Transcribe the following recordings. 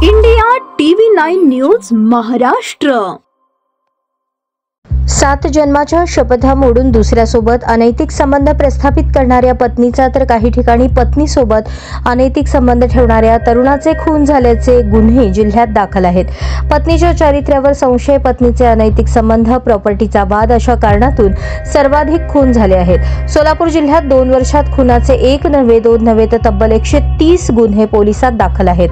India TV 9 news Maharashtra. 7 जन्माच्या शपथा मोडून दुसऱ्यासोबत अनैतिक संबंध प्रस्थापित करणाऱ्या पत्नीचा तर काही ठिकाणी पत्नीसोबत अनैतिक संबंध ठेवणाऱ्या तरुणाचे खून झाल्याचे गुन्हे जिल्ह्यात दाखल आहेत। पत्नीच्या चारित्र्यावर संशय, पत्नीचे अनैतिक संबंध, प्रॉपर्टीचा वाद अशा कारणातून सर्वाधिक खून झाले आहेत। सोलापूर जिल्ह्यात 2 वर्षात खुनाचे 1 नव्हे 2 नव्हे तर तब्बल 130 गुन्हे पोलिसात दाखल आहेत।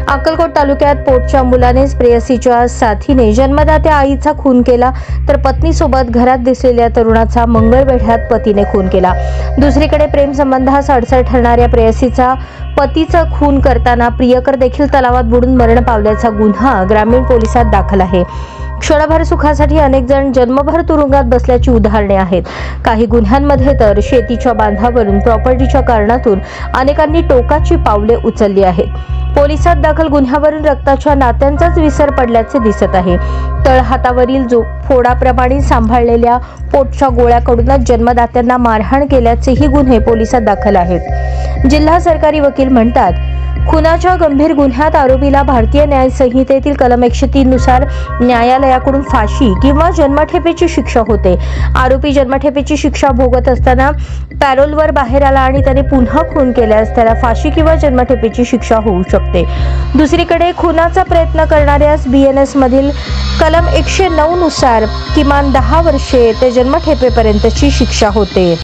अक्कलकोट तालुक्यात पोटच्या मुलानेच प्रेयसीच्या साथीने जन्मदात्या आईचा खून केला, तर पत्नीसोबत घरात दिसलेल्या तरुणाचा मंगळवेढ्यात पतीने खून केला। दुसरीकडे प्रेम संबंधास अडसर ठरणाऱ्या प्रेयसीचा पतीचा खून करताना प्रियकर देखील तलावात बुडून मरण पावल्याचा गुन्हा ग्रामीण पोलिसात दाखल आहे। क्षणभर सुखासाठी अनेक जण जन्मभर तुरुंगात बसल्याची उदाहरणे आहेत। काही गुन्ह्यांमध्ये तर शेतीच्या बांधावरून प्रॉपर्टीच्या कारणातून अनेकांनी टोकाची पावले उचलली आहेत। पोलिसात दाखल गुन्ह्यावरून रक्ताच्या नात्यांचाच विसर पडल्याचे दिसत आहे। तळहातावरील फोडाप्रमाणे सांभाळलेल्या पोटच्या गोळ्याकडूनच जन्मदात्यांना मारहाण केल्याचेही गुन्हे पोलिसात दाखल आहेत। जिल्हा सरकारी वकील म्हणतात, खुनाच्या गंभीर गुन्ह्यात आरोपीला भारतीय न्याय संहितेतील कलम 103 नुसार न्यायालयाकडून फाशी किंवा जन्मठेपेची शिक्षा होते। आरोपी जन्मठेपेची शिक्षा भोगत असताना पॅरोलवर बाहेर आला आणि त्याने पुन्हा खून केल्यास त्याला फाशी किंवा जन्मठेपेची शिक्षा होऊ शकते। दुसरीकडे खुनाचा प्रयत्न करणाऱ्यास BNS मधील कलम 109 नुसार किमान 10 वर्षे ते जन्मठेपेपर्यंतची शिक्षा होते।